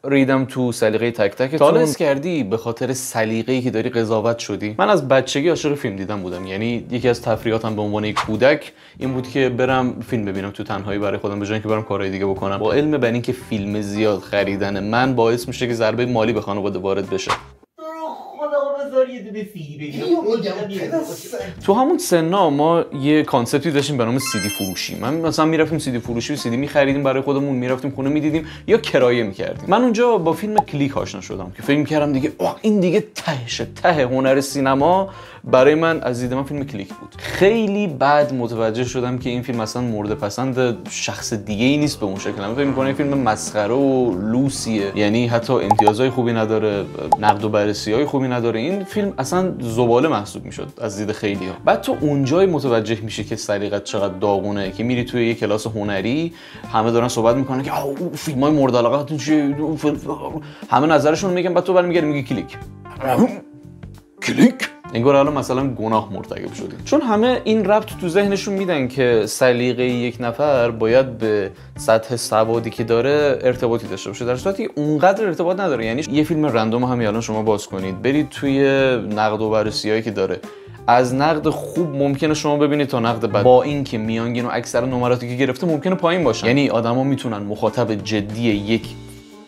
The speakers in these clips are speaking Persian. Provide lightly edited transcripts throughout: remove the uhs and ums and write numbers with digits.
ریدم تو سلیقه تک تکتون. تا حس کردی به خاطر سلیقه‌ای که داری قضاوت شدی؟ من از بچگی عاشق فیلم دیدن بودم، یعنی یکی از تفریحاتم به عنوان یک کودک این بود که برم فیلم ببینم تو تنهایی برای خودم، به جای اینکه برم کارهای دیگه بکنم. با علم بر اینکه فیلم زیاد خریدن من باعث میشه که ضربه مالی به خانواده وارد بشه. تو همون سنا ما یه کانسپتی داشتیم به نام CD فروشی. من مثلا میرفتیم CD فروشی، CD می‌خریدیم برای خودمون، میرفتیم خونه می‌دیدیم یا کرایه می‌کردیم. من اونجا با فیلم کلیک آشنا شدم که فکر می‌کردم دیگه این دیگه ته هنر سینما برای من از دید من فیلم کلیک بود. خیلی بعد متوجه شدم که این فیلم اصلا مورد پسند شخص دیگه‌ای نیست به اون شکل. من فکر می‌کنم این فیلم مسخره و لوسیه، یعنی حتی امتیازهای خوبی نداره، نقد و بررسی‌های خوبی نداره. این فیلم اصلا زباله محسوب میشد از دید خیلی‌ها. بعد تو اونجای متوجه میشی که سلیقت چقدر داغونه که میری توی یه کلاس هنری، همه دارن صحبت میکنن که فیلم‌های مورد علاقه‌تون چیه، همه نظرشون میگن، بعد تو برمیگردی میگی کلیک. انگار الان مثلا گناه مرتکب شدی، چون همه این ربط تو ذهنشون میدن که سلیقه یک نفر باید به سطح سوادی که داره ارتباطی داشته باشه، در صورتی اونقدر ارتباط نداره. یعنی یه فیلم رندوم همین الان شما باز کنید برید توی نقد و بررسیایی که داره، از نقد خوب ممکنه شما ببینید تا نقد بد، با اینکه میانگین و اکثر نمراتی که گرفته ممکنه پایین باشن. یعنی آدما میتونن مخاطب جدی یک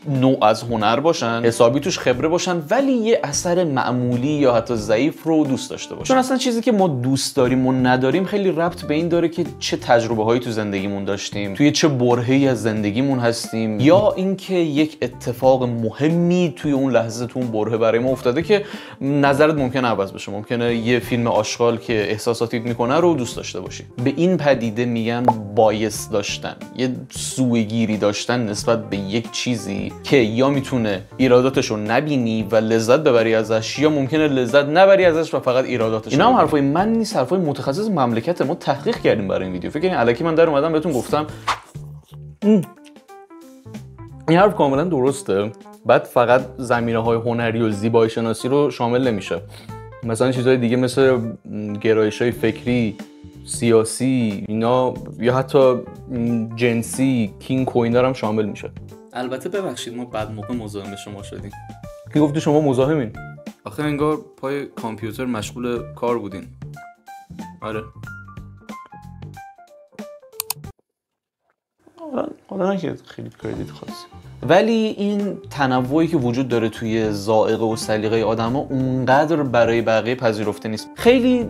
نوع از هنر باشن، حسابی توش خبره باشن، ولی یه اثر معمولی یا حتی ضعیف رو دوست داشته باشن. چون اصلا چیزی که ما دوست داریم و نداریم خیلی ربط به این داره که چه تجربه هایی تو زندگیمون داشتیم، توی چه برهه‌ای از زندگیمون هستیم، یا اینکه یک اتفاق مهمی توی اون لحظه تو اون برهه برای ما افتاده که نظرت ممکنه عوض بشه. ممکنه یه فیلم آشغال که احساساتیت میکنه رو دوست داشته باشی. به این پدیده میگن بایس داشتن، یه سوءگیری داشتن نسبت به یک چیزی که یا میتونه ایراداتشو نبینی و لذت ببری ازش، یا ممکنه لذت نبری ازش و فقط ایراداتش. اینا هم حرفای من نیست، حرفای متخصص مملکت. ما تحقیق کردیم برای این ویدیو. فکر کنین الکی من در اومدم بهتون گفتم این حرف کاملا درسته، بعد فقط زمینه‌های هنری و زیبایی شناسی رو شامل نمیشه. مثلا چیزهای دیگه مثل گرایش‌های فکری، سیاسی، اینا، یا حتی جنسی، کینگ کوینر هم شامل میشه. البته ببخشید ما بعد موقع مزاحم شما شدیم. کی گفتی شما مزاحمین؟ آخه انگار پای کامپیوتر مشغول کار بودین. آره. حالا نه که خیلی کردیت خاصی، ولی این تنوعی که وجود داره توی ذائقه و سلیقه آدما اونقدر برای بقیه پذیرفته نیست. خیلی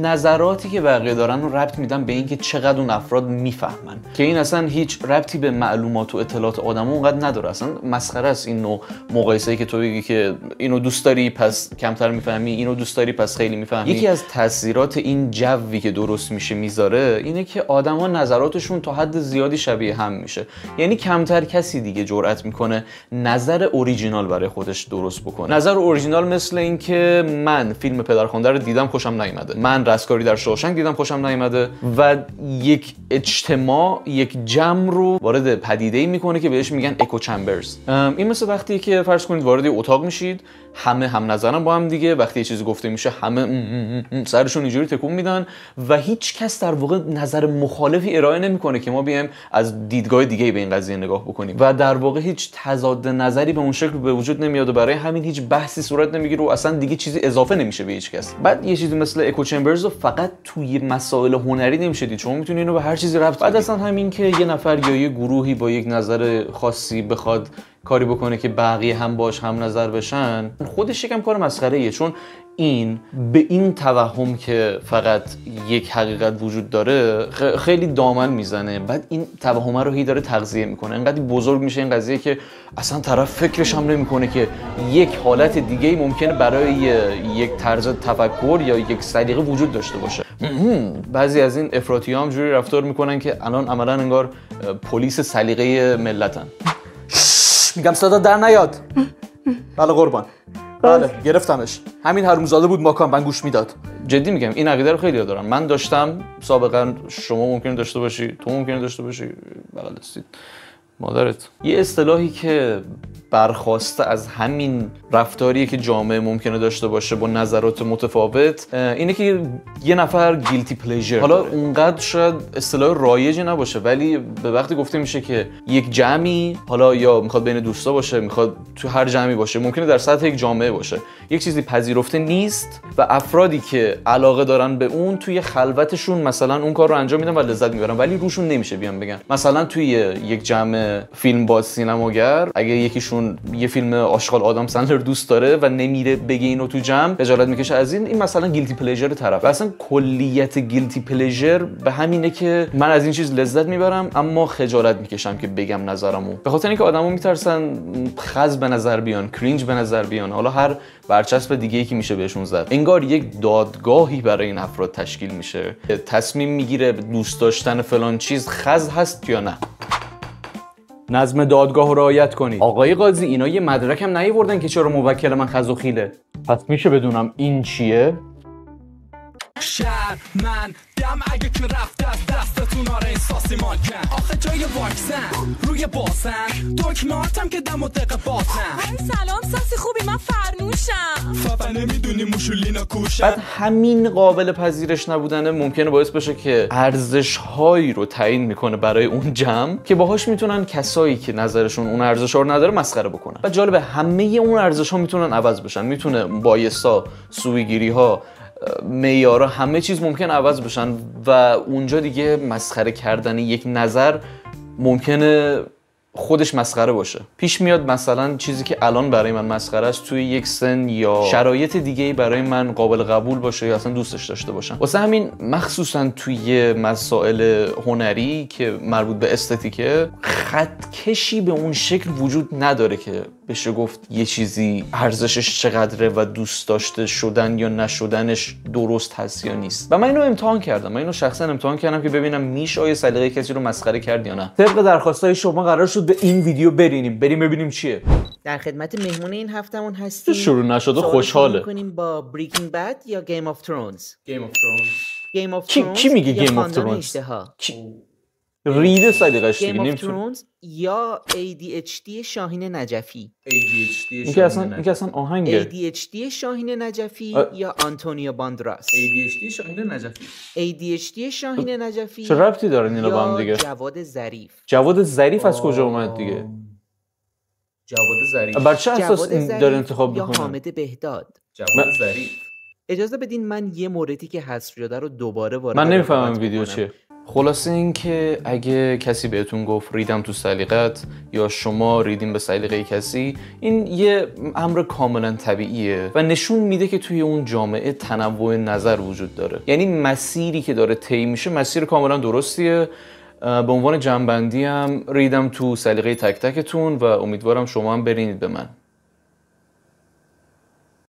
نظراتی که بقیه دارن رو ربط میدن به اینکه چقدر اون افراد میفهمن، که این اصلا هیچ ربطی به معلومات و اطلاعات آدما اونقدر نداره. اصلا مسخره است این نوع مقایسه‌ای که تو بگی که اینو دوست داری پس کمتر میفهمی، اینو دوست داری پس خیلی میفهمی. یکی از تاثیرات این جوی که درست میشه میذاره اینه که آدما نظراتشون تا حد زیادی شبیه هم میشه. یعنی کمتر کسی دیگه جرأت میکنه نظر اوریجینال برای خودش درست بکنه. نظر اوریجینال مثل این که من فیلم پدرخوانده رو دیدم خوشم نیومده، من رستگاری در شاوشنگ دیدم خوشم نیومده، و یک اجتماع یک جمع رو وارد پدیده‌ای میکنه که بهش میگن اکو چمبرز. این مثل وقتی که فرض کنید وارد اتاق میشید، همه هم نظرن با هم دیگه، وقتی یه چیزی گفته میشه همه سرشون اینجوری تکون میدن و هیچ کس در واقع نظر مخالفی ارائه نمیکنه که ما بیایم از دیدگاه دیگه به این قضیه نگاه بکنیم، و در واقع هیچ تضاد نظری به اون شکل به وجود نمیاد و برای همین هیچ بحثی صورت نمیگیره و اصلا دیگه چیزی اضافه نمیشه به هیچ کس. بعد یه چیزی مثل اکو چمبرز رو فقط توی مسائل هنری نمیشه دید، شما میتونید اینو به هر چیزی ربط بدید. بعد اصلا همین که یه نفر یا یه گروهی با یک نظر خاصی بخواد کاری بکنه که بقیه هم باش هم نظر بشن، خودش یکم کار مسخره ایه، چون این به این توهم که فقط یک حقیقت وجود داره خیلی دامن میزنه. بعد این توهم رو هی داره تغذیه میکنه، انقدر بزرگ میشه این قضیه که اصلا طرف فکرش هم نمیکنه که یک حالت دیگه ممکنه برای یک طرز تفکر یا یک سلیقه وجود داشته باشه. بعضی از این افراطی‌ها هم جوری رفتار میکنن که الان عملاً انگار پلیس سلیقه ملتن. میگم صدا در نیاد. بله قربان، بله گرفتمش، همین حرومزاده بود ماکان، من گوش میداد. جدی میگم این عقیده رو خیلی دارن. من داشتم سابقا، شما ممکنه داشته باشی، تو ممکنه داشته باشی، بغل دستید مادرت. یه اصطلاحی که برخواسته از همین رفتاریه که جامعه ممکنه داشته باشه با نظرات متفاوت، اینه که یه نفر گیلتی پلیژر حالا داره. اونقدر شاید اصطلاح رایجی نباشه، ولی به وقتی گفته میشه که یک جمعی، حالا یا میخواد بین دوستا باشه، میخواد تو هر جمعی باشه، ممکنه در سطح یک جامعه باشه، یک چیزی پذیرفته نیست و افرادی که علاقه دارن به اون توی خلوتشون مثلا اون کار رو انجام میدن و لذت میبرن، ولی روشون نمیشه بیان بگن. مثلا توی یک جمع فیلم باز سینماگر اگه یکیشون یه فیلم آشغال آدم سندلر دوست داره و نمیره بگه اینو تو جمع، خجالت میکشه از این مثلا گیلتی پلیژر طرف. و اصلا کلیت گیلتی پلیژر به همینه که من از این چیز لذت میبرم اما خجالت میکشم که بگم نظرمو، به خاطر اینکه آدما میترسن خز به نظر بیان، کرینج به نظر بیان، حالا هر برچسب دیگه‌ای که میشه بهشون زد. انگار یک دادگاهی برای این افراد تشکیل میشه، تصمیم میگیره دوست داشتن فلان چیز خز هست یا نه. نظم دادگاه رو رعایت کنید. آقای قاضی اینا یه مدرک هم نیاوردن که چرا موکل من خز و خیله. پس میشه بدونم این چیه؟ شهر من دم اگه که رفته از دستتون آره احساسی مال کن آخه جای واکسن روی باسن دکماتم که دم و دقیقه باتن. سلام ساسی خوبی من فرنوشم. فقط نمیدونی موشولینا کوشم. بعد همین قابل پذیرش نبودنه ممکنه باعث بشه که ارزش‌هایی رو تعیین میکنه برای اون جمع که باهاش میتونن کسایی که نظرشون اون ارزش‌ها رو نداره مسخره بکنن. و جالبه همه اون ارزش‌ها میتونن عوض بشن، میتونه بایسا، سویگیری‌ها، معیارها، همه چیز ممکن عوض بشن و اونجا دیگه مسخره کردن یک نظر ممکنه خودش مسخره باشه. پیش میاد مثلا چیزی که الان برای من مسخره است توی یک سن یا شرایط دیگه‌ای برای من قابل قبول باشه یا اصلا دوستش داشته باشم. واسه همین مخصوصا توی مسائل هنری که مربوط به استتیکه خطکشی به اون شکل وجود نداره که بشه گفت یه چیزی ارزشش چقدره و دوست داشته شدن یا نشدنش درست هست یا نیست. و من اینو امتحان کردم، من اینو شخصا امتحان کردم که ببینم میشه آیا سلیقه کسی رو مسخره کرد یا نه. طبق درخواستای شما قرار شد به این ویدیو بریم ببینیم چیه. در خدمت مهمون این هفتمون هستیم. شروع نشده خوشحاله. کنیم با بریکینگ بد یا گیم آف ترونز. گیم آف ترونز کی میگه گیم آف ترونز؟ رید سلیقه‌اش دیگه نمیتونه. یا ADHD شاهین نجفی. این که اصلا آهنگه. ADHD شاهین نجفی یا آنتونیو باندراس. ADHD شاهین نجفی. ADHD شاهین نجفی. چه ربطی دارن اینا با هم دیگه؟ جواد ظریف. جواد ظریف از کجا اومد دیگه؟ جواد ظریف. بر چه اساس داره انتخاب میکنه؟ یا حامد بهداد. جواد ظریف. اجازه بدین من یه موردی که حذف شده رو دوباره وارد. من نمیفهمم ویدیو چیه. خلاصه این که اگه کسی بهتون گفت ریدم تو سلیقت یا شما ریدیم به سلیقه کسی، این یه امر کاملا طبیعیه و نشون میده که توی اون جامعه تنوع نظر وجود داره. یعنی مسیری که داره طی میشه مسیر کاملا درستیه. به عنوان جنبندی هم ریدم تو سلیقه تک تکتون و امیدوارم شما هم برینید به من.